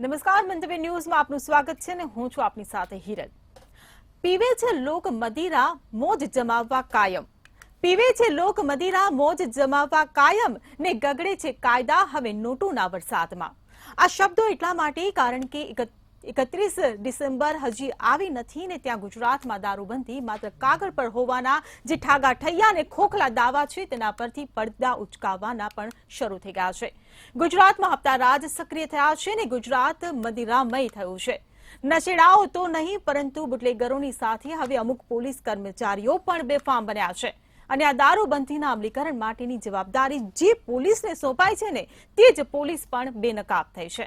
નમસ્કાર, મંતવ્ય ન્યૂઝમાં આપનું સ્વાગત છે ને હું છું આપની સાથે હિરલ। પીવે છે લોક મદિરા મોજ જમાવવા કાયમ, પીવે છે લોક મદિરા મોજ જમાવવા કાયમ ને ગગડે છે કાયદા હવે નોટોના વરસાદમાં। આ શબ્દો એટલા માટે કારણ કે 31 ડિસેમ્બર હજી આવી નથી ને ત્યાં ગુજરાતમાં દારૂબંધી માત્ર કાગળ પર હોવાના જે ઠાગાઠૈયા અને ખોખલા દાવા છે તેના પરથી પડદા ઉચકાવવાના પણ શરૂ થઈ ગયા છે। ગુજરાતમાં હપ્તા રાજ સક્રિય થયા છે ને ગુજરાત મદિરામય થયું છે। નશેડાઓ તો નહીં પરંતુ બુટલેગરોની સાથે હવે અમુક પોલીસ કર્મચારીઓ પણ બેફામ બન્યા છે અને આ દારૂબંધીના અમલીકરણ માટેની જવાબદારી જે પોલીસને સોંપાય છે ને તે જ પોલીસ પણ બેનકાબ થઈ છે।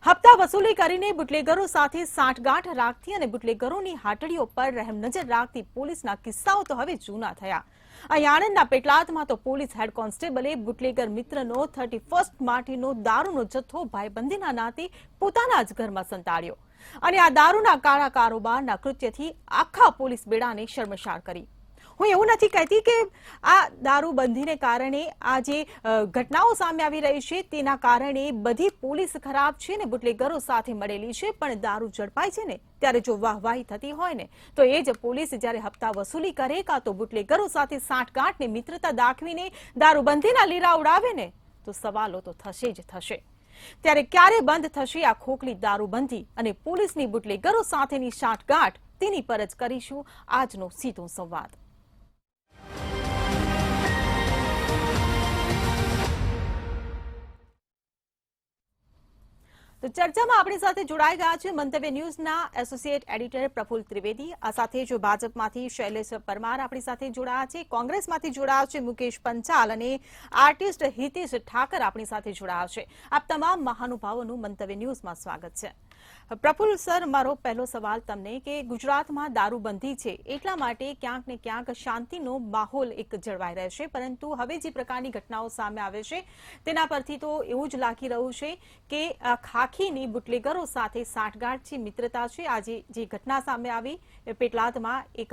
હપ્તા વસૂલી કરીને બુટલેગરો સાથે સાંઠગાંઠ રાખતી અને બુટલેગરોની હાટડીઓ પર રહેમ નજર રાખતી પોલીસના કિસ્સાઓ તો હવે જૂના થયા। અહીં આણંદના પેટલાદમાં તો પોલીસ હેડ કોન્સ્ટેબલે બુટલેગર મિત્રનો 31st માટેનો દારૂનો જથ્થો ભાઈબંધીના નાતે પોતાના જ ઘરમાં સંતાડ્યો અને આ દારૂના કાળા કારોબારના કૃત્યથી આખા પોલીસ બેડાને શર્મસાર કરી। હું એવું નથી કહેતી કે આ દારૂબંધીને કારણે આ જે ઘટનાઓ સામે આવી રહી છે તેના કારણે બધી પોલીસ ખરાબ છે ને બુટલેગરો સાથે મળેલી છે, પણ દારૂ ઝડપાય છે ને ત્યારે જો વાહવાહી થતી હોય ને તો એ જ પોલીસ જ્યારે હપ્તા વસૂલી કરે કાં તો બુટલેગરો સાથે સાંઠગાંઠને મિત્રતા દાખવીને દારૂબંધીના લીરા ઉડાવે ને તો સવાલો તો થશે જ થશે। ત્યારે ક્યારે બંધ થશે આ ખોખલી દારૂબંધી અને પોલીસની બુટલેગરો સાથેની સાંઠગાંઠ તેની પર જ કરીશું આજનો સીધો સંવાદ। તો ચર્ચામાં આપણી સાથે જોડાઈ ગયા છે મંતવ્ય ન્યૂઝના એસોસિએટ એડિટર પ્રફુલ્લ ત્રિવેદી, આ સાથે જો ભાજપમાંથી શૈલેષ પરમાર આપણી સાથે જોડાયા છે, કોંગ્રેસમાંથી જોડાયા છે મુકેશ પંચાલ અને આર્ટિસ્ટ હિતેશ ઠાકર આપણી સાથે જોડાયા છે। આપ તમામ મહાનુભાવોનું મંતવ્ય ન્યૂઝમાં સ્વાગત છે। પ્રફુલ્લ સર, મારો પહેલો સવાલ તમને કે ગુજરાતમાં દારૂબંધી છે એટલા માટે ક્યાંક ને ક્યાંક શાંતિનો માહોલ એક જળવાઈ રહેશે, પરંતુ હવે જે પ્રકારની ઘટનાઓ સામે આવે છે તેના પરથી તો એવું જ લાગી રહ્યું છે કે ખાખીની બુટલેગરો સાથે સાંઠગાંઠ છે, મિત્રતા છે। આજે જે ઘટના સામે આવી પેટલાદમાં એક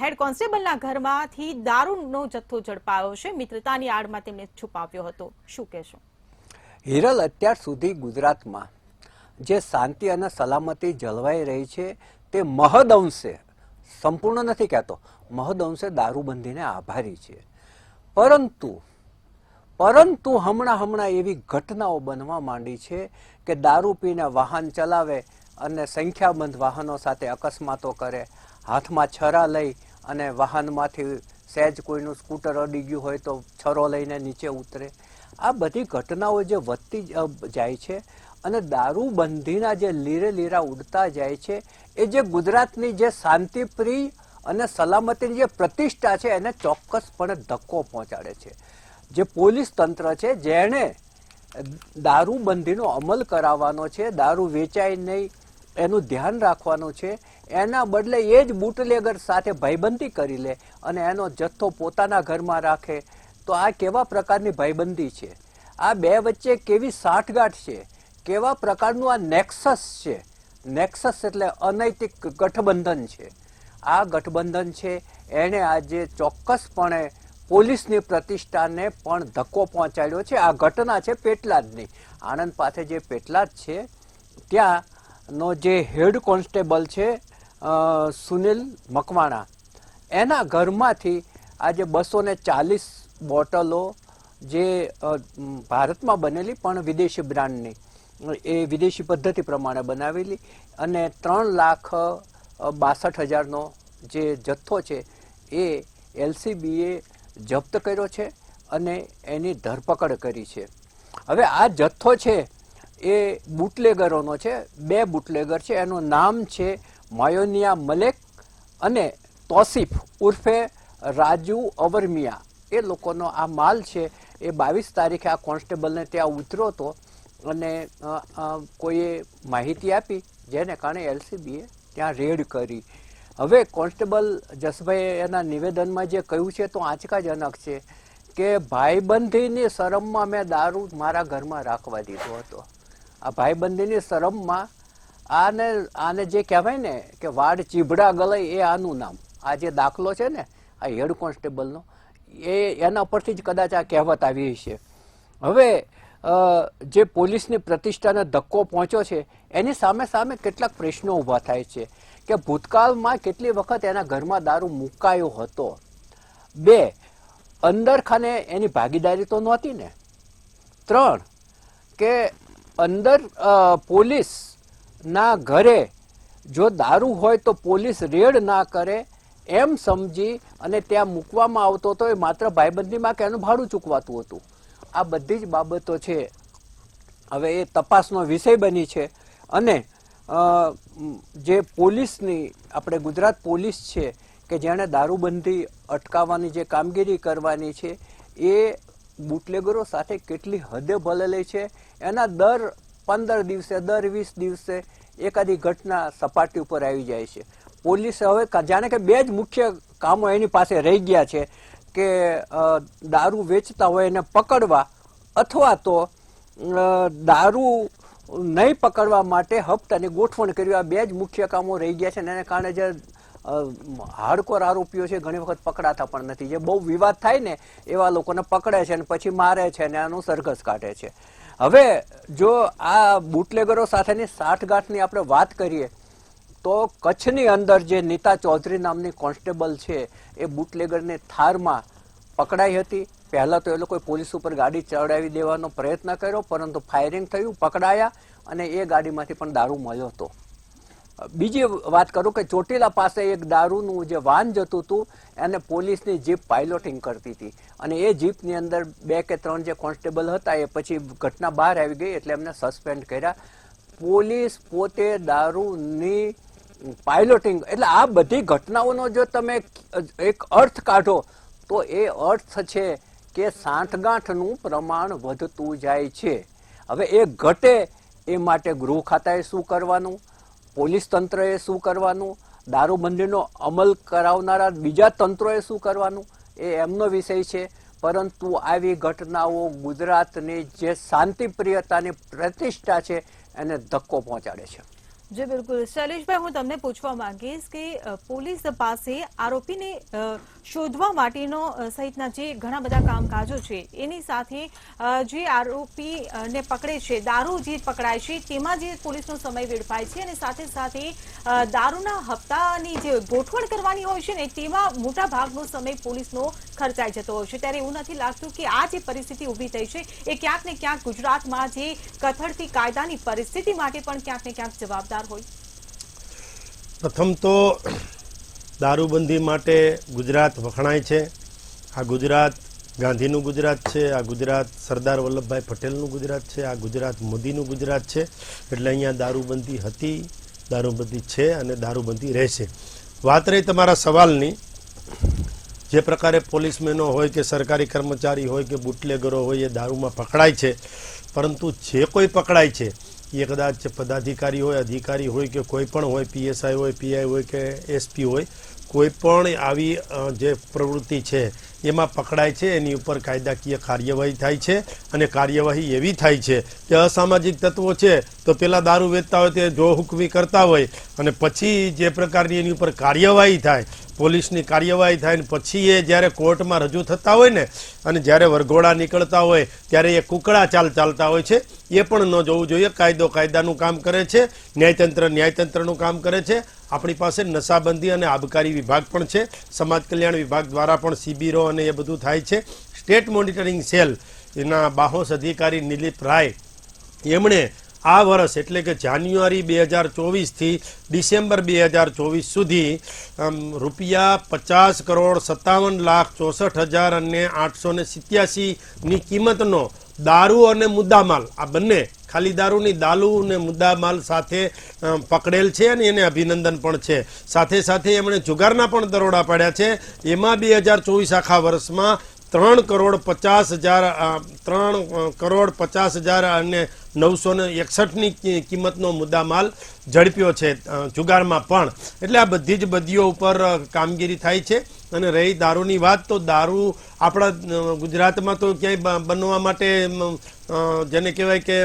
હેડ કોન્સ્ટેબલના ઘરમાંથી દારૂનો જથ્થો ઝડપાયો છે, મિત્રતાની આડમાં તેમણે છુપાવ્યો હતો, શું કહેશો? હિરલ, અત્યાર સુધી ગુજરાતમાં જે શાંતિ અને સલામતી જળવાઈ રહી છે તે મહદઅંશે, સંપૂર્ણ નથી કહેતો, મહદઅંશે દારૂબંધીને આભારી છે। પરંતુ હમણાં એવી ઘટનાઓ બનવા માંડી છે કે દારૂ પીને વાહન ચલાવે અને સંખ્યાબંધ વાહનો સાથે અકસ્માતો કરે, હાથમાં છરા લઈ અને વાહનમાંથી સહેજ કોઈનું સ્કૂટર અડી ગયું હોય તો છરો લઈને નીચે ઉતરે। આ બધી ઘટનાઓ જે વધતી જાય છે અને દારૂબંધીના જે લીરા ઉડતા જાય છે એ જે ગુજરાતની જે શાંતિપ્રિય અને સલામતીની જે પ્રતિષ્ઠા છે એને ચોક્કસપણે ધક્કો પહોંચાડે છે। જે પોલીસ તંત્ર છે જેણે દારૂબંધીનો અમલ કરાવવાનો છે, દારૂ વેચાય નહીં એનું ધ્યાન રાખવાનું છે, એના બદલે એ જ બુટલેગર સાથે ભાઈબંધી કરી લે અને એનો જથ્થો પોતાના ઘરમાં રાખે, તો આ કેવા પ્રકારની ભાઈબંધી છે? આ બે વચ્ચે કેવી સાંઠગાંઠ છે? કેવા પ્રકારનું આ નેક્સસ છે? નેક્સસ એટલે અનૈતિક ગઠબંધન છે। આ ગઠબંધન છે એણે આજે ચોક્કસપણે પોલીસની પ્રતિષ્ઠાને પણ ધક્કો પહોંચાડ્યો છે। આ ઘટના છે પેટલાદની, આણંદ પાસે જે પેટલાદ છે ત્યાંનો જે હેડ કોન્સ્ટેબલ છે સુનિલ મકવાણા, એના ઘરમાંથી આજે 240 બોટલો જે ભારતમાં બનેલી પણ વિદેશી બ્રાન્ડની, એ વિદેશી પદ્ધતિ પ્રમાણે બનાવેલી અને 3,62,000નો જે જથ્થો છે એ એલસીબીએ જપ્ત કર્યો છે અને એની ધરપકડ કરી છે। હવે આ જથ્થો છે એ બુટલેગરોનો છે, બે બુટલેગર છે, એનું નામ છે માયોનિયા મલેક અને તોસીફ ઉર્ફે રાજુ અવરમિયા। એ લોકોનો આ માલ છે એ 22 તારીખે આ કોન્સ્ટેબલને ત્યાં ઉતર્યો હતો અને કોઈએ માહિતી આપી જેને કારણે એલસીબીએ ત્યાં રેડ કરી। હવે કોન્સ્ટેબલ જસભાઈ એના નિવેદનમાં જે કહ્યું છે તો આંચકાજનક છે કે ભાઈબંધીની શરમમાં મેં દારૂ મારા ઘરમાં રાખવા દીધો હતો। આ ભાઈબંધીની શરમમાં આને જે કહેવાય ને કે વાડ ચીભડા ગળે એ આનું નામ, આ જે દાખલો છે ને આ હેડ કોન્સ્ટેબલનો એ એના પરથી જ કદાચ આ કહેવત આવી છે। હવે જે પોલીસની પ્રતિષ્ઠાને ધક્કો પહોંચ્યો છે એની સામે સામે કેટલાક પ્રશ્નો ઊભા થાય છે કે ભૂતકાળમાં કેટલી વખત એના ઘરમાં દારૂ મુકાયો હતો. 2, અંદર ખાને એની ભાગીદારી તો નહોતી ને. 3, કે અંદર પોલીસના ઘરે જો દારૂ હોય તો પોલીસ રેડ ના કરે એમ સમજી અને ત્યાં મૂકવામાં આવતો હતો, એ માત્ર ભાઈબંધીમાં કે એનું ભાડું ચૂકવાતું હતું. આ બધી જ બાબતો છે હવે એ તપાસનો વિષય બની છે. અને જે પોલીસની આપણે ગુજરાત પોલીસ છે કે જેણે દારૂબંધી અટકાવવાની જે કામગીરી કરવાની છે એ બુટલેગરો સાથે કેટલી હદે ભલેલી છે. એના દર 15 દિવસે દર 20 દિવસે એકાદી ઘટના સપાટી ઉપર આવી જાય છે. પોલીસે હવે જાણે કે 2 જ મુખ્ય કામો એની પાસે રહી ગયા છે કે દારૂ વેચતા હોય એને પકડવા, અથવા તો દારૂ નહીં પકડવા માટે હપ્તાની ગોઠવણ કરવી. આ 2 જ મુખ્ય કામો રહી ગયા છે અને એને કારણે જે હાર્ડકોર આરોપીઓ છે ઘણી વખત પકડાતા પણ નથી. જે બહુ વિવાદ થાય ને એવા લોકોને પકડે છે અને પછી મારે છે અને આનું સરઘસ કાઢે છે. હવે જો આ બુટલેગરો સાથેની સાઠગાંઠની આપણે વાત કરીએ તો કચ્છની અંદર જે નીતા ચૌધરી નામની કોન્સ્ટેબલ છે એ બુટલેગરની થારમાં પકડાઈ હતી. પહેલાં તો એ લોકોએ પોલીસ ઉપર ગાડી ચડાવી દેવાનો પ્રયત્ન કર્યો, પરંતુ ફાયરિંગ થયું, પકડાયા અને એ ગાડીમાંથી પણ દારૂ મળ્યો હતો. બીજી વાત કરું કે ચોટીલા પાસે એક દારૂનું જે વાહન જતું હતું એને પોલીસની જીપ પાઇલોટિંગ કરતી હતી અને એ જીપની અંદર 2 કે 3 જે કોન્સ્ટેબલ હતા એ પછી ઘટના બહાર આવી ગઈ એટલે એમને સસ્પેન્ડ કર્યા. પોલીસ પોતે દારૂની પાઇલોટિંગ, એટલે આ બધી ઘટનાઓનો જો તમે એક અર્થ કાઢો તો એ અર્થ છે કે સાંઠગાંઠનું પ્રમાણ વધતું જાય છે. હવે એ ઘટે એ માટે ગૃહ ખાતાએ શું કરવાનું, પોલીસ તંત્રએ શું કરવાનું, દારૂબંધીનો અમલ કરાવનારા બીજા તંત્રોએ શું કરવાનું એ એમનો વિષય છે. પરંતુ આવી ઘટનાઓ ગુજરાતની જે શાંતિપ્રિયતાની પ્રતિષ્ઠા છે એને ધક્કો પહોંચાડે છે. જી બિલકુલ. શૈલેષભાઈ, હું તમને પૂછવા માંગીશ કે પોલીસ પાસે આરોપીને શોધવા માટેનો સહિતના જે ઘણા બધા કામકાજો છે એની સાથે જે આરોપીને પકડે છે, દારૂ જે પકડાય છે તેમાં જે પોલીસનો સમય વેડફાય છે અને સાથે સાથે દારૂના હપ્તાની જે ગોઠવણ કરવાની હોય છે ને તેમાં મોટા ભાગનો સમય પોલીસનો ખર્ચાઈ જતો હોય છે. ત્યારે એવું નથી લાગતું કે આ જે પરિસ્થિતિ ઊભી થઈ છે એ ક્યાંક ને ક્યાંક ગુજરાતમાં જે કથળતી કાયદાની પરિસ્થિતિ માટે પણ ક્યાંક ને ક્યાંક જવાબદાર હોય? પ્રથમ તો દારૂબંધી માટે ગુજરાત વખણાય છે. આ ગુજરાત ગાંધીનું ગુજરાત છે, આ ગુજરાત સરદાર વલ્લભભાઈ પટેલનું ગુજરાત છે, આ ગુજરાત મોદીનું ગુજરાત છે. એટલે અહીંયા દારૂબંધી હતી, દારૂબંધી છે અને દારૂબંધી રહેશે. વાત રહી તમારા સવાલની, જે પ્રકારે પોલીસમેનો હોય કે સરકારી કર્મચારી હોય કે બુટલેગરો હોય એ દારૂમાં પકડાય છે, પરંતુ જે કોઈ પકડાય છે એ કદાચ પદાધિકારી હોય, અધિકારી હોય કે કોઈ પણ હોય, PSI હોય, PI હોય કે SP હોય, કોઈ પણ આવી જે પ્રવૃત્તિ છે એમાં પકડાય છે એની ઉપર કાયદાકીય કાર્યવાહી થાય છે. અને કાર્યવાહી એવી થાય છે કે અસામાજિક તત્વો છે તો પેલા દારૂ વેચતા હોય તે જો હુકમી કરતા હોય અને પછી જે પ્રકારની એની ઉપર કાર્યવાહી થાય, પોલીસની કાર્યવાહી થાય ને પછી એ જ્યારે કોર્ટમાં રજૂ થતા હોય ને અને જ્યારે વરઘોડા નીકળતા હોય ત્યારે એ કુકડા ચાલ ચાલતા હોય છે. એ પણ ન જોવું જોઈએ. કાયદો કાયદાનું કામ કરે છે, ન્યાયતંત્ર ન્યાયતંત્રનું કામ કરે છે. આપણી પાસે નશાબંધી અને આબકારી વિભાગ પણ છે, સમાજ કલ્યાણ વિભાગ દ્વારા પણ શિબિરો અને એ બધું થાય છે. સ્ટેટ મોનિટરિંગ સેલ એના બાહોશ અધિકારી નિલીપ રાય એમણે આ વર્ષ એટલે કે જાન્યુઆરી 2024થી ડિસેમ્બર 2024 સુધી રૂપિયા 50,57,64,887ની કિંમતનો દારૂ અને મુદ્દામાલ, આ બંને ખાલી દારૂની દારૂ અને મુદ્દામાલ સાથે પકડેલ છે અને એને અભિનંદન પણ છે. સાથે સાથે એમણે જુગારના પણ દરોડા પાડ્યા છે. એમાં 2024 આખા વર્ષમાં 3,50,000 અને 961ની કિંમતનો મુદ્દામાલ ઝડપ્યો છે જુગારમાં પણ. એટલે આ બધી જ બદીઓ ઉપર કામગીરી થાય છે. અને રહી દારૂની વાત, તો દારૂ આપણા ગુજરાતમાં તો ક્યાંય બનવા માટે જેને કહેવાય કે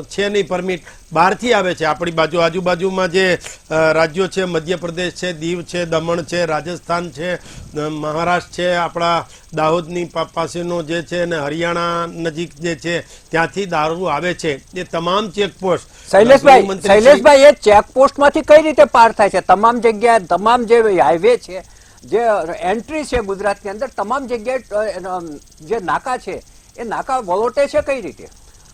છે નહીં પરમિટ, બહારથી આવે છે. આપણી બાજુ આજુબાજુમાં જે રાજ્યો છે, મધ્યપ્રદેશ છે, દીવ છે, દમણ છે, રાજસ્થાન છે, મહારાષ્ટ્ર છે, આપણા દાહોદની પાસેનો જે છે અને હરિયાણા નજીક જે છે ત્યાંથી દારૂ આવે છે. એ તમામ ચેકપોસ્ટ શૈલેષભાઈ એ ચેકપોસ્ટમાંથી કઈ રીતે પાર થાય છે? તમામ જગ્યાએ, તમામ જે હાઈવે છે, જે એન્ટ્રી છે ગુજરાતની અંદર, તમામ જગ્યાએ જે નાકા છે એ નાકા વલોટે છે કઈ રીતે?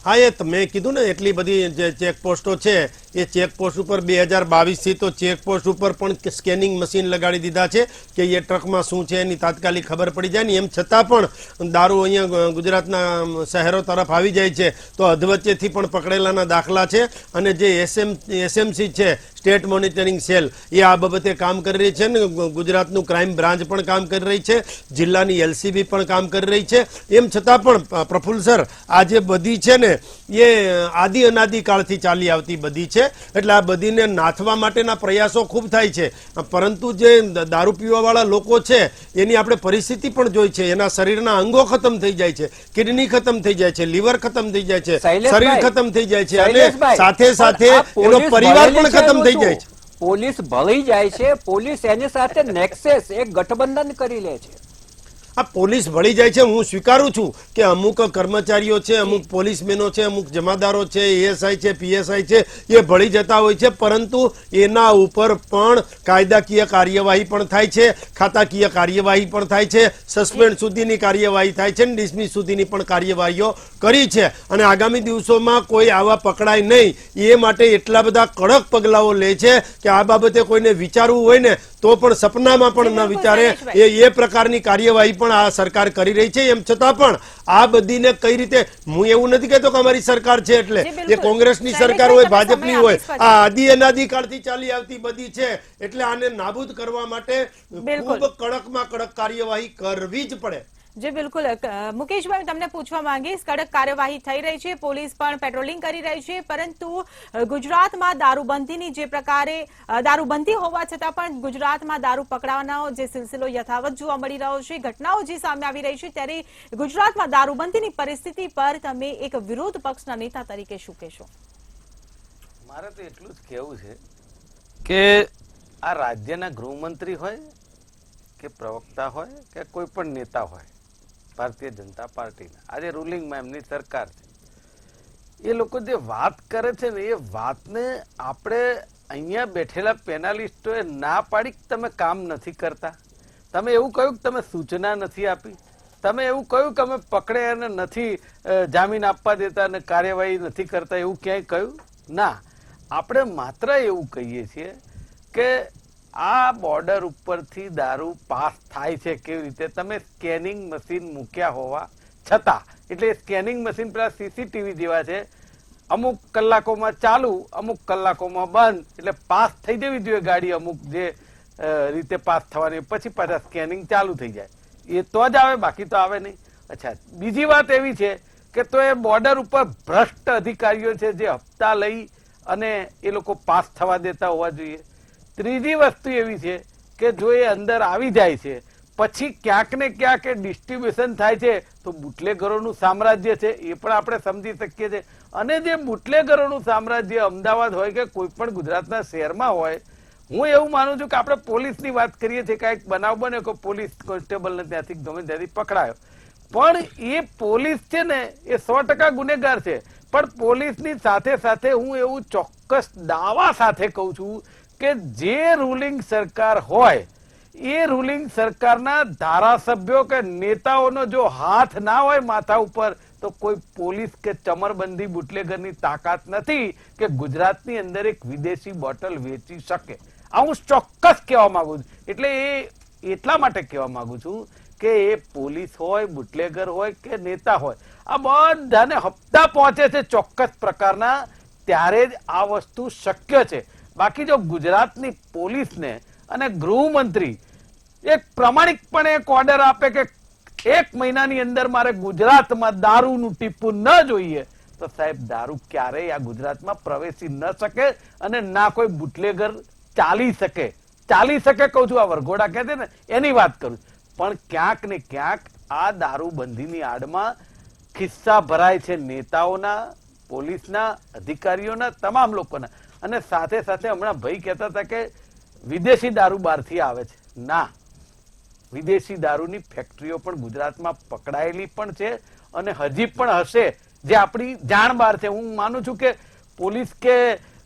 હા, એ મેં કીધું ને, એટલી બધી જે ચેકપોસ્ટો છે એ ચેકપોસ્ટ ઉપર 2022થી તો ચેકપોસ્ટ ઉપર પણ સ્કેનિંગ મશીન લગાડી દીધા છે કે એ ટ્રકમાં શું છે એની તાત્કાલિક ખબર પડી જાય ને. એમ છતાં પણ દારૂ અહીંયા ગુજરાતના શહેરો તરફ આવી જાય છે તો અધવચ્ચેથી પણ પકડેલાના દાખલા છે. અને જે એસએમસી છે, સ્ટેટ મોનિટરિંગ સેલ, એ આ બાબતે કામ કરી રહી છે ને ગુજરાતનું ક્રાઇમ બ્રાન્ચ પણ કામ કરી રહી છે, જિલ્લાની એલસીબી પણ કામ કરી રહી છે. એમ છતાં પણ પ્રફુલ્લ સર, આ જે બધી છે ને એ આદિ અનાદિ કાળથી ચાલી આવતી બધી છે, એટલે આ બધીને નાથવા માટેના પ્રયાસો ખૂબ થાય છે. પરંતુ જે દારૂ પીવાવાળા લોકો છે એની આપણે પરિસ્થિતિ પણ જોઈ છે. એના શરીરના અંગો ખતમ થઈ જાય છે, કિડની ખતમ થઈ જાય છે, લીવર ખતમ થઈ જાય છે, શરીર ખતમ થઈ જાય છે, અને સાથે સાથે એનો પરિવાર પણ ખતમ થઈ જાય છે. પોલીસ ભળી જાય છે, પોલીસ એની સાથે નેક્સેસ, એક ગઠબંધન કરી લે છે. આ પોલીસ ભળી જાય છે, હું સ્વીકારું છું કે અમુક કર્મચારીઓ છે, અમુક પોલીસમેનો છે, અમુક જમાદારો છે, એએસઆઈ છે, પીએસઆઈ છે, એ ભળી જતા હોય છે. પરંતુ એના ઉપર પણ કાયદાકીય કાર્યવાહી પણ થાય છે, ખાતાકીય કાર્યવાહી પણ થાય છે, સસ્પેન્ડ સુધીની કાર્યવાહી થાય છે, ડિસમિસ સુધીની પણ કાર્યવાહીઓ કરી છે. અને આગામી દિવસોમાં કોઈ આવા પકડાય નહીં એ માટે એટલા બધા કડક પગલાઓ લે છે કે આ બાબતે કોઈને વિચારવું હોય ને તો પણ સપનામાં પણ ન વિચારે એ પ્રકારની કાર્યવાહી પણ આ સરકાર કરી રહી છે. એમ છતાં પણ આ બધીને કઈ રીતે, હું એવું નથી કહેતો કે અમારી સરકાર છે એટલે એ કોંગ્રેસની સરકાર હોય, ભાજપની હોય, આ આદિ અનાદિ કાળથી ચાલી આવતી બધી છે, એટલે આને નાબૂદ કરવા માટે ખૂબ કડકમાં કડક કાર્યવાહી કરવી જ પડે. જી બિલકુલ. મુકેશભાઈ, તમને પૂછવા માંગીશ, કડક કાર્યવાહી થઈ રહી છે, પોલીસ પણ પેટ્રોલિંગ કરી રહી છે, પરંતુ ગુજરાતમાં દારૂબંધીની જે પ્રકારે દારૂબંધી હોવા છતાં પણ ગુજરાતમાં દારૂ પકડાવાનો જે સિલસિલો યથાવત જોવા મળી રહ્યો છે, ઘટનાઓ જે સામે આવી રહી છે, ત્યારે ગુજરાતમાં દારૂબંધીની પરિસ્થિતિ પર તમે એક વિરોધ પક્ષના નેતા તરીકે શું કહેશો? મારે તો એટલું જ કહેવું છે કે આ રાજ્યના ગૃહમંત્રી હોય કે પ્રવક્તા હોય કે કોઈ પણ નેતા હોય ભારતીય જનતા પાર્ટીના, આજે રૂલિંગમાં એમની સરકાર છે, એ લોકો જે વાત કરે છે ને એ વાતને આપણે અહીંયા બેઠેલા પેનાલિસ્ટોએ ના પાડી કે તમે કામ નથી કરતા, તમે એવું કહ્યું કે તમે સૂચના નથી આપી, તમે એવું કહ્યું કે અમે પકડે અને નથી જામીન આપવા દેતા અને કાર્યવાહી નથી કરતા, એવું ક્યાંય કહ્યું ના. આપણે માત્ર એવું કહીએ છીએ કે આ બોર્ડર ઉપરથી દારૂ પાસ થાય છે કેવી રીતે, તમે સ્કેનિંગ મશીન મૂક્યા હોવા છતાં, એટલે સ્કેનિંગ મશીન પેલા સીસીટીવી જેવા છે, અમુક કલાકોમાં ચાલુ, અમુક કલાકોમાં બંધ, એટલે પાસ થઈ જવી જોઈએ ગાડી અમુક જે રીતે પાસ થવાની, પછી પાછા સ્કેનિંગ ચાલુ થઈ જાય, એ તો જ આવે, બાકી તો આવે નહીં. અચ્છા, બીજી વાત એવી છે કે તો એ બોર્ડર ઉપર ભ્રષ્ટ અધિકારીઓ છે જે હપ્તા લઈ અને એ લોકો પાસ થવા દેતા હોવા જોઈએ. ત્રીજી વસ્તુ એવી છે કે જો એ અંદર આવી જાય છે પછી ક્યાંક ને ક્યાંક એ ડિસ્ટ્રીબ્યુશન થાય છે તો બુટલેગરોનું સામ્રાજ્ય છે એ પણ આપણે સમજી શકીએ છીએ. અને જે બુટલેગરોનું સામ્રાજ્ય અમદાવાદ હોય કે કોઈ પણ ગુજરાતના શહેરમાં હોય, હું એવું માનું છું કે આપણે પોલીસની વાત કરીએ છીએ, કાંઈક બનાવ બને કે પોલીસ કોન્સ્ટેબલને ત્યાંથી ગમે ત્યાંથી પકડાયો, પણ એ પોલીસ છે ને એ 100% ગુનેગાર છે. પણ પોલીસની સાથે સાથે હું એવું ચોક્કસ દાવા સાથે કહું છું કે જે રૂલિંગ સરકાર હોય એ રૂલિંગ સરકારના ધારાસભ્યો કે નેતાઓનો જો હાથ ના હોય માથા ઉપર તો કોઈ પોલીસ કે ચમરબંધી બુટલેગરની તાકાત નથી કે ગુજરાતની અંદર એક વિદેશી બોટલ વેચી શકે. આ હું ચોક્કસ કહેવા માંગુ છું. એટલે એ એટલા માટે કહેવા માંગુ છું કે એ પોલીસ હોય, બુટલેગર હોય કે નેતા હોય, આ બધાને હપ્તા પહોંચે છે ચોક્કસ પ્રકારના, ત્યારે જ આ વસ્તુ શક્ય છે. બાકી જો ગુજરાતની પોલીસને અને ગૃહમંત્રી એક પ્રમાણિકપણે એક ઓર્ડર આપે કે 1 મહિનાની અંદર મારે ગુજરાતમાં દારૂનું ટીપું ન જોઈએ, તો સાહેબ દારૂ ક્યારેય આ ગુજરાતમાં પ્રવેશી ન શકે અને ના કોઈ બુટલેગર ચાલી શકે. કહું છું, આ વરઘોડા કહે છે ને એની વાત કરું. પણ ક્યાંક ને ક્યાંક આ દારૂબંધીની આડમાં ખિસ્સા ભરાય છે નેતાઓના, પોલીસના, અધિકારીઓના, તમામ લોકોના. અને સાથે સાથે હમણાં ભાઈ કહેતા હતા કે વિદેશી દારૂ બહારથી આવે છે. ના, વિદેશી દારૂની ફેક્ટરીઓ પણ ગુજરાતમાં પકડાયેલી પણ છે અને હજી પણ હશે, જે આપણી જાણ બહાર છે. હું માનું છું કે પોલીસ કે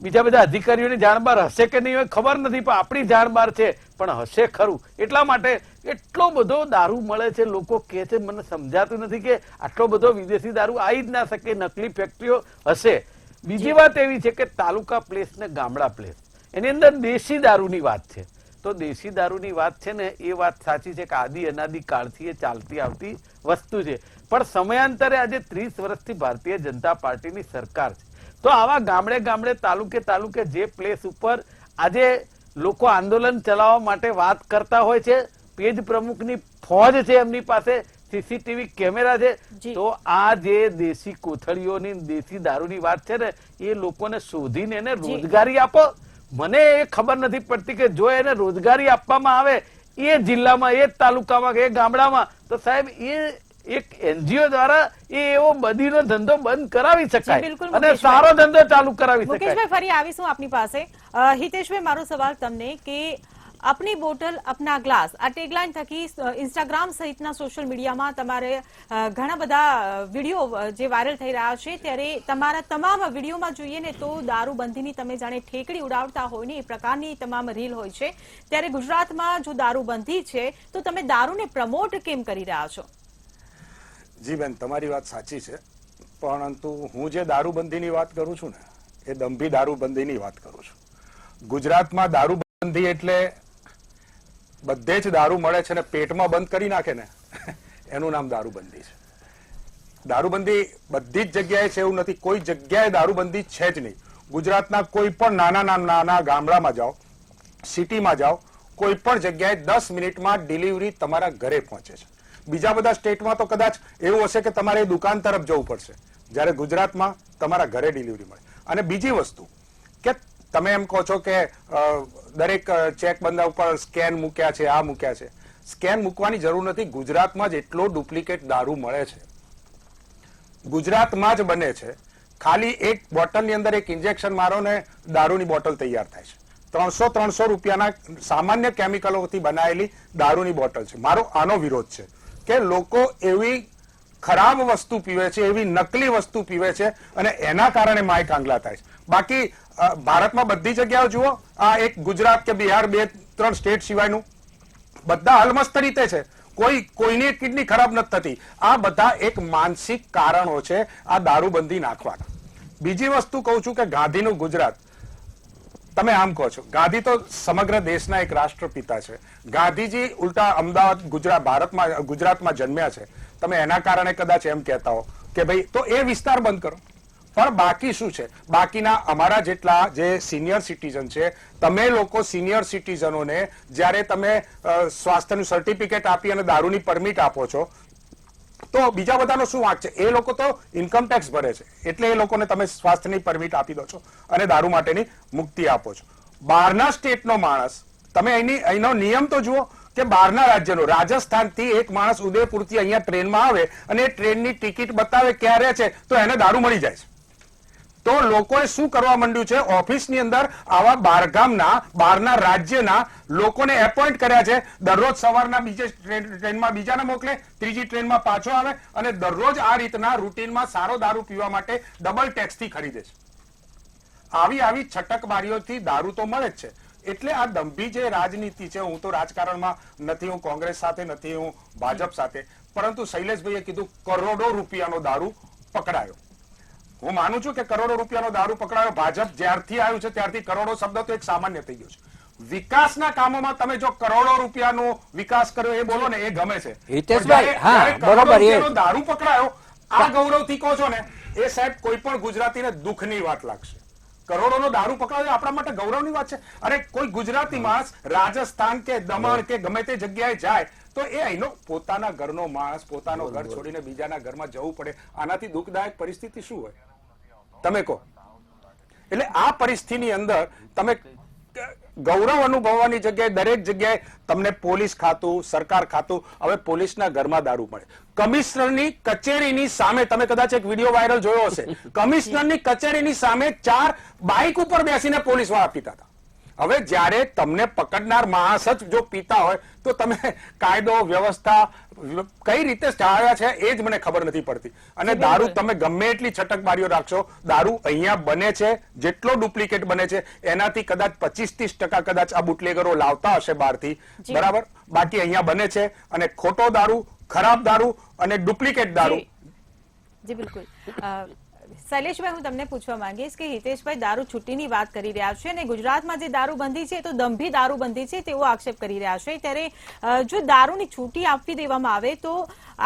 બીજા બધા અધિકારીઓની જાણ બહાર હશે કે નહીં હોય ખબર નથી, પણ આપણી જાણ બહાર છે, પણ હશે ખરું. એટલા માટે એટલો બધો દારૂ મળે છે. લોકો કહે છે, મને સમજાતું નથી કે આટલો બધો વિદેશી દારૂ આવી જ ના શકે, નકલી ફેક્ટરીઓ હશે. બીજી વાત એવી છે કે તાલુકા પ્લેસ ને ગામડા પ્લેસ, એની અંદર દેશી દારૂની વાત છે. તો દેશી દારૂની વાત છે ને, એ વાત સાચી છે કે આદિ અનાદિ કાળથી એ ચાલતી આવતી વસ્તુ છે. પણ સમયાંતરે આજે 30 વર્ષથી ભારતીય જનતા પાર્ટીની સરકાર છે, તો આવા ગામડે ગામડે, તાલુકે તાલુકે જે પ્લેસ ઉપર આજે લોકો આંદોલન ચલાવવા માટે વાત કરતા હોય છે, પેજ પ્રમુખની ફોજ છે એમની પાસે, સીસીટીવી કેમેરા છે, તો આ જે દેશી કોથળીઓની દેશી દારૂની વાત છે ને, એ લોકોને શોધીને એને રોજગારી આપો. મને એ ખબર નથી પડતી કે જો એને રોજગારી આપવામાં આવે એ જિલ્લામાં, એ તાલુકામાં, એ ગામડામાં, તો સાહેબ એ એક એનજીઓ દ્વારા એ એવો બદીનો ધંધો બંધ કરાવી શકાય અને સારો ધંધો ચાલુ કરાવી શકાય. મુકેશભાઈ, ફરી આવીશું આપની પાસે. હિતેશભાઈ, મારો સવાલ તમને કે अपनी बोतल अपना ग्लास આ ટેગલાઇન થકી ઇન્સ્ટાગ્રામ સહિતના સોશિયલ મીડિયામાં તમારે ઘણા બધા વિડીયો જે વાયરલ થઈ રહ્યા છે, ત્યારે તમારા તમામ વિડીયોમાં જોઈએ ને તો દારૂબંધીની તમે જાણે ઠેકડી ઉડાવતા હોય ને એ પ્રકારની તમામ રીલ હોય છે. ત્યારે ગુજરાતમાં જો દારૂબંધી છે તો તમે દારૂને પ્રમોટ કેમ કરી રહ્યા છો? જી બેન, તમારી વાત સાચી છે, પરંતુ હું જે દારૂબંધીની વાત કરું છું ને, એ દંભી દારૂબંધીની વાત કરું છું. ગુજરાતમાં દારૂબંધી એટલે બધે જ દારૂ મળે છે ને પેટમાં બંધ કરી નાખે ને, એનું નામ દારૂબંધી છે. દારૂબંધી બધી જ જગ્યાએ છે એવું નથી, કોઈ જગ્યાએ દારૂબંધી છે જ નહીં. ગુજરાતના કોઈ પણ નાના ગામડામાં જાઓ, સિટીમાં જાઓ, કોઈ પણ જગ્યાએ 10 મિનિટમાં ડિલિવરી તમારા ઘરે પહોંચે છે. બીજા બધા સ્ટેટમાં તો કદાચ એવું હશે કે તમારે દુકાન તરફ જવું પડશે, જ્યારે ગુજરાતમાં તમારા ઘરે ડિલિવરી મળે. અને બીજી વસ્તુ કે તમે એમ કહો છો કે દરેક ચેક બંદા ઉપર સ્કેન મૂક્યા છે, આ મૂક્યા છે. સ્કેન મૂકવાની જરૂર નથી. ગુજરાતમાં જ એટલો ડુપ્લિકેટ દારૂ મળે છે, ગુજરાતમાં જ બને છે. ખાલી એક બોટલની અંદર એક ઇન્જેક્શન મારો ને દારૂની બોટલ તૈયાર થાય છે. 300 રૂપિયાના સામાન્ય કેમિકલોથી બનાવેલી દારૂની બોટલ છે. મારો આનો વિરોધ છે કે લોકો એવી ખરાબ વસ્તુ પીવે છે, એવી નકલી વસ્તુ પીવે છે અને એના કારણે માય કાંગલા થાય છે. બાકી ભારતમાં બધી જગ્યાઓ જુઓ, આ એક ગુજરાત કે બિહાર 2-3 સ્ટેટ સિવાયનું બધા અલમસ્ત રીતે છે. કોઈની કિડની ખરાબ નથી થતી. આ બધા એક માનસિક કારણો છે આ દારૂબંધી નાખવાના. બીજી વસ્તુ કહું છું કે ગાંધીનું ગુજરાત, તમે આમ કહો છો, ગાંધી તો સમગ્ર દેશના એક રાષ્ટ્રપિતા છે. ગાંધીજી ઉલટા અમદાવાદ ગુજરાતમાં જન્મ્યા છે. તમે એના કારણે કદાચ એમ કહેતા હો કે ભાઈ તો એ વિસ્તાર બંધ કરો, પણ બાકી શું છે? બાકીના અમારા જેટલા જે સિનિયર સિટીઝન છે, તમે લોકો સિનિયર સિટીઝનોને જ્યારે તમે સ્વાસ્થ્યનું સર્ટિફિકેટ આપી અને દારૂની પરમિટ આપો છો, તો બીજા બધાનો શું વાંક છે? એ લોકો તો ઇન્કમ ટેક્સ ભરે છે, એટલે એ લોકોને તમે સ્વાસ્થ્યની પરમિટ આપી દો છો અને દારૂ માટેની મુક્તિ આપો છો. બહારના સ્ટેટનો માણસ, તમે અહીંનો નિયમ તો જુઓ કે બહારના રાજ્યનો, રાજસ્થાનથી એક માણસ ઉદયપુરથી અહીંયા ટ્રેનમાં આવે અને ટ્રેનની ટિકિટ બતાવે ક્યારે છે તો એને દારૂ મળી જાય છે. તો લોકોએ શું કરવા માંડ્યું છે? ઓફિસની અંદર આવા બહારગામના, બહારના રાજ્યના લોકોને એપોઇન્ટ કર્યા છે. દરરોજ સવારના બીજે ટ્રેનમાં બીજાને મોકલે, ત્રીજી ટ્રેનમાં પાછો આવે અને દરરોજ આ રીતના રૂટીનમાં સારો દારૂ પીવા માટે ડબલ ટેક્સથી ખરીદે છે. આવી છટકબારીઓથી દારૂ તો મળે જ છે. એટલે આ દંભી જે રાજનીતિ છે, હું તો રાજકારણમાં નથી, હું કોંગ્રેસ સાથે નથી, હું ભાજપ સાથે, પરંતુ શૈલેષભાઈએ કીધું કરોડો રૂપિયાનો દારૂ પકડાયો. હું માનું છું કે કરોડો રૂપિયાનો દારૂ પકડાયો. ભાજપ જ્યારથી આવ્યું છે ત્યારથી કરોડો શબ્દ તો એક સામાન્ય થઈ ગયો છે. વિકાસના કામોમાં તમે જો કરોડો રૂપિયાનો વિકાસ કર્યો એ બોલો ને, એ ગમે છે. હિતેશભાઈ, હા, બરોબર, એ દારૂ પકડાયો આ ગૌરવથી કહો છો ને, એ સાહેબ કોઈ પણ ગુજરાતીને દુઃખની વાત લાગશે. કરોડોનો દારૂ પકડાયો આપણા માટે ગૌરવની વાત છે. અને કોઈ ગુજરાતી માણસ રાજસ્થાન કે દમણ કે ગમે તે જગ્યાએ જાય તો એ અહીંનો પોતાના ઘરનો માણસ પોતાનો ઘર છોડીને બીજાના ઘરમાં જવું પડે, આનાથી દુઃખદાયક પરિસ્થિતિ શું હોય? તમે કહો. એટલે આ પરિસ્થિતિની અંદર તમે ગૌરવ અનુભવવાની જગ્યાએ દરેક જગ્યાએ તમને પોલીસ ખાતું, સરકાર ખાતું, હવે પોલીસના ઘરમાં દારૂ મળે. કમિશનરની કચેરીની સામે, તમે કદાચ એક વિડીયો વાયરલ જોયો હશે, કમિશનરની કચેરીની સામે 4 બાઇક ઉપર બેસીને પોલીસ વાળા પીતા હતા. હવે જ્યારે તમને પકડનાર માણસ જ જો પીતા હોય તો તમે કાયદો વ્યવસ્થા કઈ રીતે જાળવ્યા છે એ જ મને ખબર નથી પડતી. અને દારૂ તમે ગમે એટલી છટકબારીઓ રાખશો, દારૂ અહીંયા બને છે, જેટલો ડુપ્લિકેટ બને છે એનાથી કદાચ 25-30% કદાચ આ બુટલેગરો લાવતા હશે બહારથી, બરાબર, બાકી અહીંયા બને છે. અને ખોટો દારૂ, ખરાબ દારૂ અને ડુપ્લિકેટ દારૂ. જી બિલકુલ. શૈલેષભાઈ, હું તમને પૂછવા માંગીશ કે હિતેશભાઈ દારૂ છૂટીની વાત કરી રહ્યા છે અને ગુજરાતમાં જે દારૂબંધી છે તો દંભી દારૂબંધી છે તેવો આક્ષેપ કરી રહ્યા છે. ત્યારે જો દારૂની છૂટી આપી દેવામાં આવે તો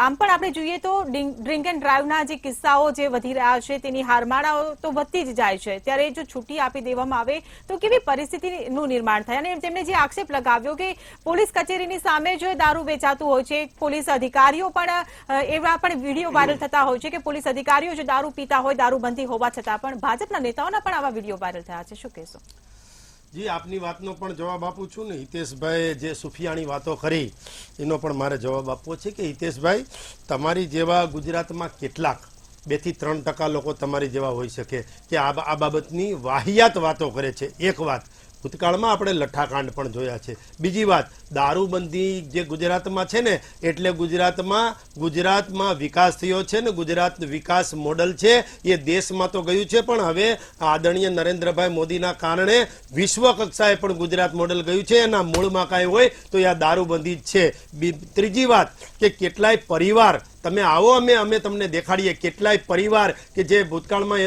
આમ પણ આપણે જોઈએ તો ડ્રિંક એન્ડ ડ્રાઈવના જે કિસ્સાઓ જે વધી રહ્યા છે તેની હારમાળાઓ તો વધતી જ જાય છે. ત્યારે જો છૂટી આપી દેવામાં આવે તો કેવી પરિસ્થિતિનું નિર્માણ થાય? અને તેમણે જે આક્ષેપ લગાવ્યો કે પોલીસ કચેરીની સામે જો દારૂ વેચાતું હોય છે, પોલીસ અધિકારીઓ પણ એવા પણ વિડીયો વાયરલ થતા હોય છે કે પોલીસ અધિકારીઓ જો દારૂ પીતા હોય, દારૂબંધી હોવા છતાં પણ ભાજપના નેતાઓના પણ આવા વિડીયો વાયરલ થયા છે. શું કહેશો? જી, આપની વાતનો પણ જવાબ આપું છું ને. હિતેશભાઈ જે સુફિયાણી વાતો કરી એનો પણ મારે જવાબ આપવો છે કે હિતેશભાઈ, તમારી જેવા ગુજરાતમાં કેટલાક 2 થી 3% લોકો તમારી જેવા હોઈ શકે કે આ બાબતની વાહિયાત વાતો કરે છે. એક વાત, ભૂતકાળમાં આપણે લઠ્ઠાકાંડ પણ જોયા છે. બીજી વાત, દારૂબંધી જે ગુજરાતમાં છે ને એટલે ગુજરાતમાં વિકાસ થયો છે ને ગુજરાત વિકાસ મોડલ છે એ દેશમાં તો ગયું છે, પણ હવે આદરણીય નરેન્દ્રભાઈ મોદીના કારણે વિશ્વ કક્ષાએ પણ ગુજરાત મોડલ ગયું છે. એના મૂળમાં કાંઈ હોય તો આ દારૂબંધી જ છે. ત્રીજી વાત કે કેટલાય પરિવાર, તમે આવો, અમે તમને દેખાડીએ કેટલાય પરિવાર કે જે ભૂતકાળમાં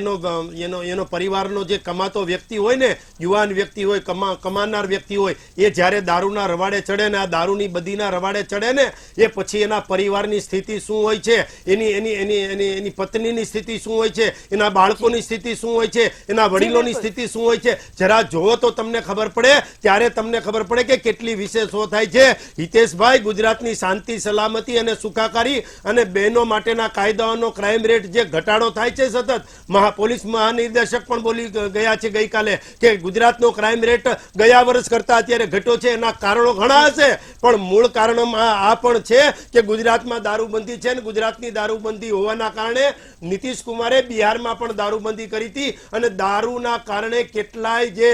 એનો પરિવારનો જે કમાતો વ્યક્તિ હોય ને, યુવાન વ્યક્તિ હોય, કમાનાર વ્યક્તિ હોય, એ જ્યારે દારૂના રવાડે ચડે ને, આ દારૂની બધીના રવાડે ચડે ને, એ પછી એના પરિવારની સ્થિતિ શું હોય છે, એની પત્નીની સ્થિતિ શું હોય છે, એના બાળકોની સ્થિતિ શું હોય છે, એના વડીલોની સ્થિતિ શું હોય છે, જરા જોવો તો તમને ખબર પડે. ત્યારે તમને ખબર પડે કે કેટલી વિશેષો થાય છે. હિતેશભાઈ, ગુજરાતની શાંતિ, સલામતી અને સુખાકારી અને બહેનો માટેના કાયદાઓનો ક્રાઇમ રેટ જે ઘટાડો થાય છે સતત, પોલીસ મહાનિર્દેશક પણ બોલી ગયા છે ગઈકાલે કે ગુજરાતનો ક્રાઇમ રેટ ગયા વર્ષ કરતા અત્યારે ઘટ્યો છે. એના કારણો ઘણા હશે, પણ મૂળ કારણમાં આ પણ છે કે ગુજરાતમાં દારૂબંધી છે ને ગુજરાતની દારૂબંધી હોવાના કારણે નીતિશ કુમારે બિહારમાં પણ દારૂબંધી કરી હતી અને દારૂના કારણે કેટલાય જે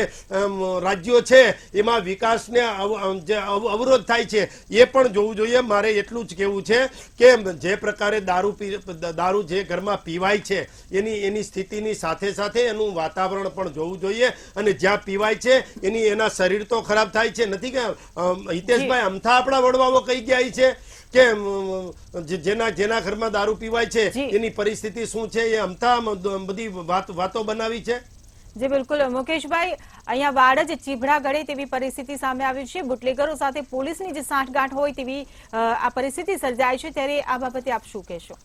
રાજ્યો છે એમાં વિકાસને અવરોધ થાય છે. એ પણ જોવું જોઈએ. મારે એટલું જ કહેવું છે કે જે પ્રકારે દારૂ જે ઘરમાં પીવાય છે એની સ્થિતિની સાથે સાથે એનું વાતાવરણ પણ જોવું જોઈએ. અને જ્યાં પીવાય છે એના શરીર તો ખરાબ થાય છે. નથી કે હિતેશભાઈ, અમથા આપણા વડવાઓ કહી ગયા છે કે જેના ઘરમાં દારૂ પીવાય છે એની પરિસ્થિતિ શું છે, એ અમથા બધી વાતો બનાવી છે. જી બિલકુલ. મુકેશભાઈ, અહીંયા વાડ જ ચીભડા ગળે તેવી પરિસ્થિતિ સામે આવી છે. બુટલેગરો સાથે પોલીસની જે સાંઠગાંઠ હોય તેવી આ પરિસ્થિતિ સર્જાય છે. ત્યારે આ બાબતે આપ શું કહેશો?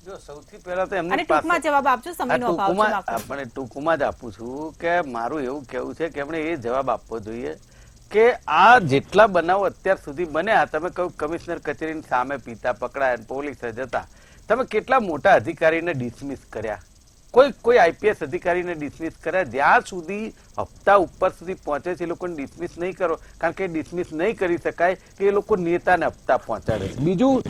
જો સૌથી પહેલા તો એમની ટૂંકમાં જવાબ આપજો, સમયનો અભાવ છે. આપણે ટૂંકમાં જ આપું છું કે મારું એવું કહેવું છે કે એમણે એ જવાબ આપવો જોઈએ કે આ જેટલા બનાવો અત્યાર સુધી બન્યા, તમે કહ્યું કમિશનર કચેરીની સામે પીતા પકડાયા, પોલીસે જતા, તમે કેટલા મોટા અધિકારીને ડિસમિસ કર્યા, કોઈ આઈપીએસ અધિકારીને ડિસમિસ કર્યા. જ્યાં સુધી હપ્તા ઉપર સુધી પહોંચે છે એ લોકોને ડિસમિસ નહીં કરો, કારણ કે ડિસમિસ નહીં કરી શકાય કે એ લોકો નેતાને હપ્તા પહોંચાડે. બીજું,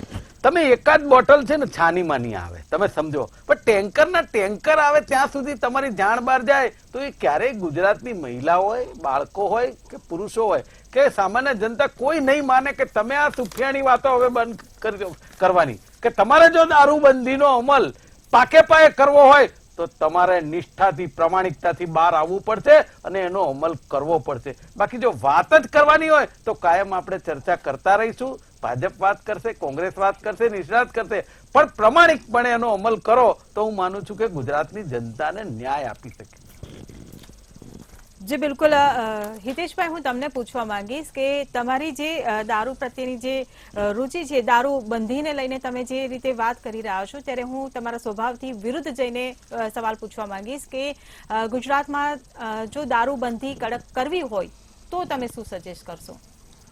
તમે એકાદ બોટલ છે ને છાની માની આવે, તમે સમજો, પણ ટેન્કર આવે ત્યાં સુધી તમારી જાણ બહાર જાય તો એ ક્યારેય ગુજરાતની મહિલા હોય, બાળકો હોય કે પુરુષો હોય કે સામાન્ય જનતા કોઈ નહીં માને કે તમે આ સુફિયાણી વાતો હવે બંધ કરવાની, કે તમારે જો દારૂબંધીનો અમલ પાકે પાયે કરવો હોય તો તમારે નિષ્ઠાથી, પ્રામાણિકતાથી બહાર આવવું પડશે અને એનો અમલ કરવો પડશે. બાકી જો વાત જ કરવાની હોય તો કાયમ આપણે ચર્ચા કરતા રહીશું. ભાજપ વાત કરશે, કોંગ્રેસ વાત કરશે, નિષ્ણાત કરશે, પણ પ્રામાણિકપણે એનો અમલ કરો તો હું માનું છું કે ગુજરાતની જનતાને ન્યાય આપી શકે. જી બિલકુલ. હિતેશભાઈ, હું તમને પૂછવા માંગીશ કે તમારી જે દારૂ પ્રત્યેની જે રુચિ છે, દારૂ બંધીને લઈને તમે જે રીતે વાત કરી રહ્યા છો, ત્યારે હું તમારા સ્વભાવથી વિરુદ્ધ જઈને સવાલ પૂછવા માંગીશ કે ગુજરાતમાં જો દારૂબંધી કડક કરવી હોય તો તમે શું સજેસ્ટ કરશો?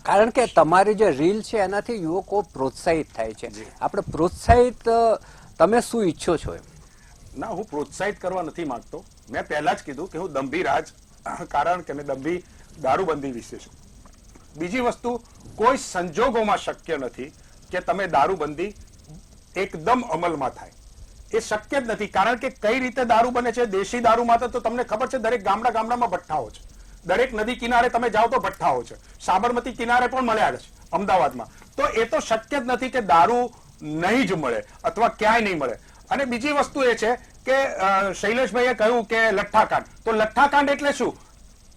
કારણ કે તમારી જે રીલ છે એનાથી યુવકો પ્રોત્સાહિત થાય છે. આપણે પ્રોત્સાહિત, તમે શું ઈચ્છો છો? એમ ના, હું પ્રોત્સાહિત કરવા નથી માંગતો. મેં પહેલા જ કીધું કે હું દંભી રાજ કારણ કે દંભી દારૂબંધી વિશે છે. બીજી વસ્તુ, કોઈ સંજોગોમાં શક્ય નથી કે તમે દારૂબંધી એકદમ અમલમાં થાય. એ શક્ય જ નથી, કારણ કે કઈ રીતે દારૂ બને છે. દેશી દારૂમાં તો તમને ખબર છે, દરેક ગામડામાં ભઠ્ઠાઓ છે. દરેક નદી કિનારે તમે જાઓ તો ભઠ્ઠાઓ છે. સાબરમતી કિનારે પણ મળ્યા છે અમદાવાદમાં. તો એ તો શક્ય જ નથી કે દારૂ નહીં જ મળે અથવા ક્યાંય નહીં મળે. અને બીજી વસ્તુ એ છે કે શૈલેષભાઈએ કહ્યું કે લઠ્ઠાકાંડ. તો લઠ્ઠાકાંડ એટલે શું?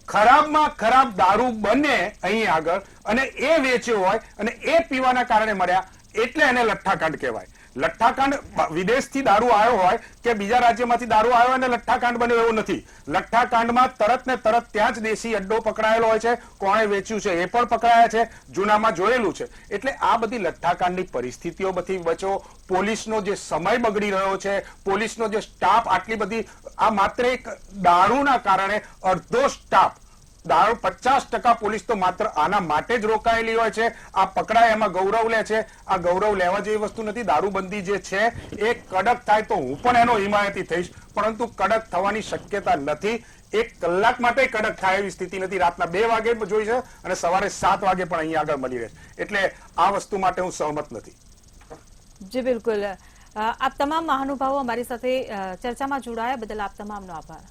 ખરાબમાં ખરાબ દારૂ બને અહીં આગળ અને એ વેચ્યો હોય અને એ પીવાના કારણે મળ્યા, એટલે એને લઠ્ઠાકાંડ કહેવાય. લઠ્ઠાકાંડ વિદેશથી દારૂ આવ્યો હોય કે બીજા રાજ્યમાંથી દારૂ આવ્યો અને લઠ્ઠાકાંડ બન્યો એવું નથી. લઠ્ઠાકાંડમાં તરત ને તરત ત્યાં જ દેશી અડ્ડો પકડાયેલો હોય છે, કોણે વેચ્યું છે એ પણ પકડાયા છે, જૂનામાં જોયેલું છે. એટલે આ બધી લઠ્ઠાકાંડની પરિસ્થિતિઓ બધી બચો. પોલીસનો જે સમય બગડી રહ્યો છે, પોલીસનો જે સ્ટાફ આટલી બધી, આ માત્ર એક દારૂના કારણે અડધો સ્ટાફ, દારૂ 50% પોલીસ તો માત્ર આના માટે જ રોકાયેલી હોય છે. આ પકડાય એમાં ગૌરવ લે છે. આ ગૌરવ લેવા જેવી વસ્તુ નથી. દારૂબંધી જે છે એ કડક થાય તો હું પણ એનો હિમાયતી થઈશ, પરંતુ કડક થવાની શક્યતા નથી. 1 કલાક માટે કડક થાય એવી સ્થિતિ નથી. રાતના 2 વાગે જોઈ છે અને સવારે 7 વાગે પણ અહીંયા આગળ મળી રહે. એટલે આ વસ્તુ માટે હું સહમત નથી. જી બિલકુલ. આપ તમામ મહાનુભાવો અમારી સાથે ચર્ચામાં જોડાયા બદલ આપ તમામનો આભાર.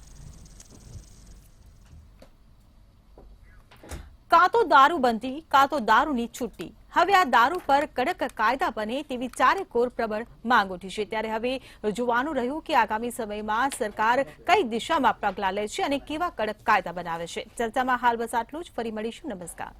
કાં તો દારૂબંધી કાં તો દારૂની છુટ્ટી. હવે આ દારૂ પર કડક કાયદા બને તેવી ચારેકોર પ્રબળ માંગ ઉઠી છે. ત્યારે હવે જોવાનું રહ્યું કે આગામી સમયમાં સરકાર કઈ દિશામાં પગલાં લે છે અને કેવા કડક કાયદા બનાવે છે. ચર્ચામાં હાલ બસ આટલું જ. ફરી મળીશું. નમસ્કાર.